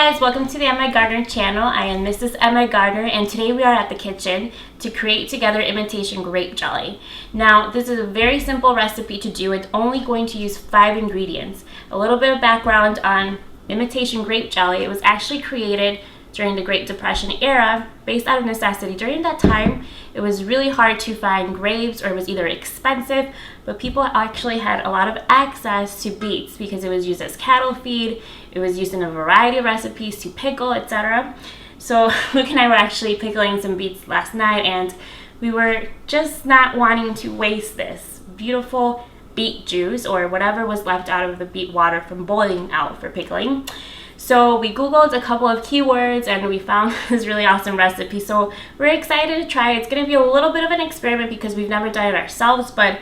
guys, welcome to the MIgardener channel. I am Mrs. MIgardener and today we are at the kitchen to create together imitation grape jelly. Now this is a very simple recipe to do. It's only going to use 5 ingredients. A little bit of background on imitation grape jelly. It was actually created during the Great Depression era based out of necessity. During that time it was really hard to find grapes, or it was either expensive, but people actually had a lot of access to beets because it was used as cattle feed. It was used in a variety of recipes to pickle, etc. So Luke and I were actually pickling some beets last night and we were just not wanting to waste this beautiful beet juice or whatever was left out of the beet water from boiling out for pickling. So we Googled a couple of keywords and we found this really awesome recipe. So we're excited to try it. It's going to be a little bit of an experiment because we've never done it ourselves, but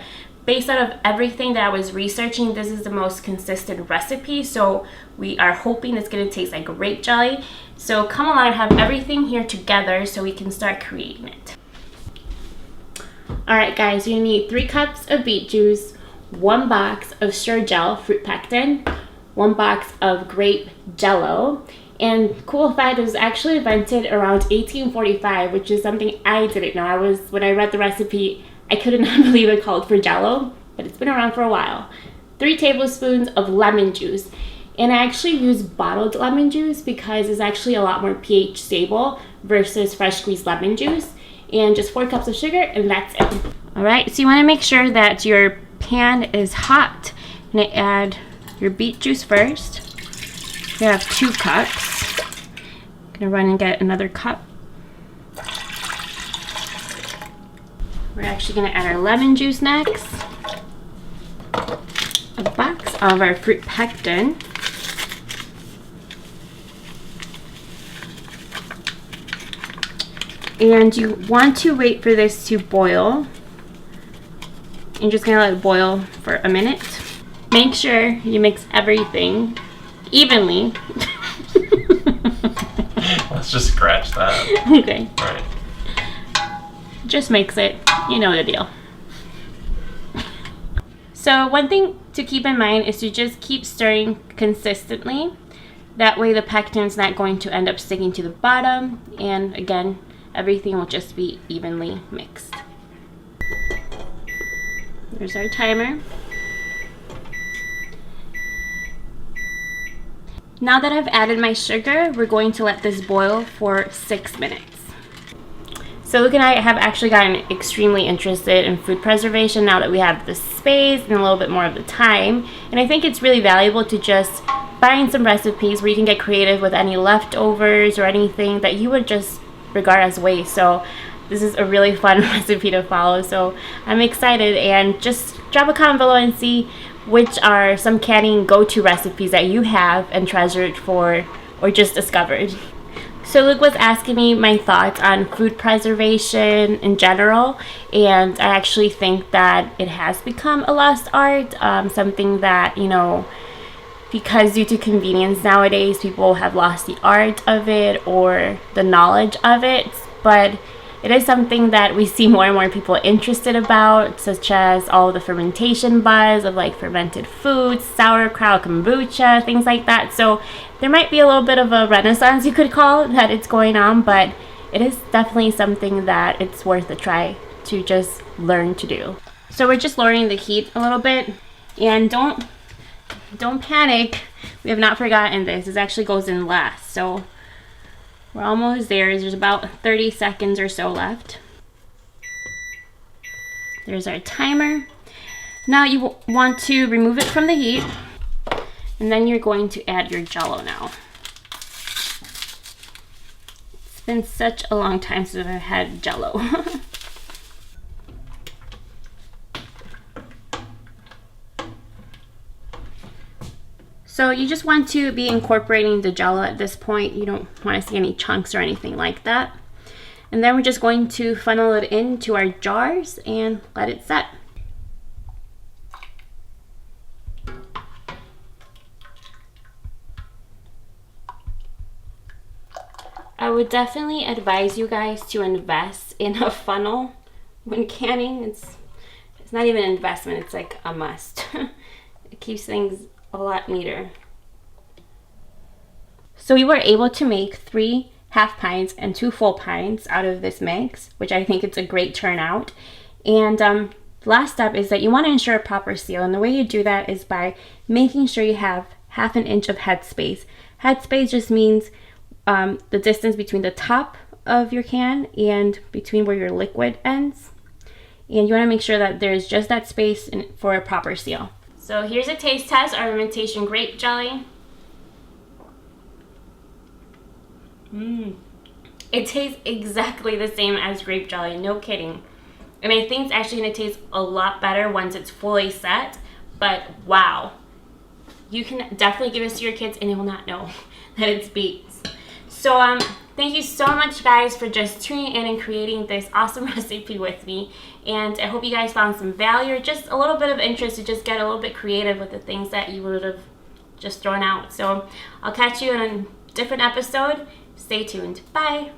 based out of everything that I was researching, this is the most consistent recipe. So we are hoping it's going to taste like grape jelly. So come along and have everything here together so we can start creating it. Alright guys, you need 3 cups of beet juice, 1 box of sure gel fruit pectin, 1 box of grape jello, and cool fact, it was actually invented around 1845, which is something I didn't know. When I read the recipe, I could not believe it called for jello, but it's been around for a while. 3 tablespoons of lemon juice, and I actually use bottled lemon juice because it's actually a lot more pH stable versus fresh squeezed lemon juice, and just 4 cups of sugar, and that's it. Alright, so you want to make sure that your pan is hot. You're going to add your beet juice first. We have 2 cups. I'm gonna run and get another cup. We're actually gonna add our lemon juice next. A box of our fruit pectin. And you want to wait for this to boil. You're just gonna let it boil for a minute. Make sure you mix everything evenly. Let's just scratch that. Okay. Right. Just mix it. You know the deal. So one thing to keep in mind is to just keep stirring consistently. That way the pectin's not going to end up sticking to the bottom. And again, everything will just be evenly mixed. There's our timer. Now that I've added my sugar, we're going to let this boil for 6 minutes. So Luke and I have actually gotten extremely interested in food preservation now that we have the space and a little bit more of the time. And I think it's really valuable to just find some recipes where you can get creative with any leftovers or anything that you would just regard as waste. So this is a really fun recipe to follow. So I'm excited, and just drop a comment below and see which are some canning go-to recipes that you have and treasured for or just discovered. So Luke was asking me my thoughts on food preservation in general, and I actually think that it has become a lost art, something that, you know, because due to convenience nowadays, people have lost the art of it or the knowledge of it, but it is something that we see more and more people interested about, such as all the fermentation buzz of like fermented foods, sauerkraut, kombucha, things like that. So there might be a little bit of a renaissance, you could call it, that it's going on, but it is definitely something that it's worth a try to just learn to do. So we're just lowering the heat a little bit, and don't panic. We have not forgotten this. This actually goes in last. So we're almost there. There's about 30 seconds or so left. There's our timer. Now you want to remove it from the heat, and then you're going to add your jello now. It's been such a long time since I've had jello. So you just want to be incorporating the jello at this point. You don't want to see any chunks or anything like that. And then we're just going to funnel it into our jars and let it set. I would definitely advise you guys to invest in a funnel when canning. It's not even an investment, it's like a must. It keeps things a lot neater. So we were able to make 3 half pints and 2 full pints out of this mix, which I think it's a great turnout. And the last step is that you want to ensure a proper seal, and the way you do that is by making sure you have 1/2 inch of headspace. Headspace just means the distance between the top of your can and between where your liquid ends. And you want to make sure that there's just that space for a proper seal. So here's a taste test of our Imitation Grape jelly. It tastes exactly the same as grape jelly, no kidding. And I think it's actually going to taste a lot better once it's fully set, but wow. You can definitely give this to your kids and they will not know that it's Beets. So thank you so much guys for just tuning in and creating this awesome recipe with me. And I hope you guys found some value or just a little bit of interest to just get a little bit creative with the things that you would have just thrown out. So I'll catch you in a different episode. Stay tuned. Bye.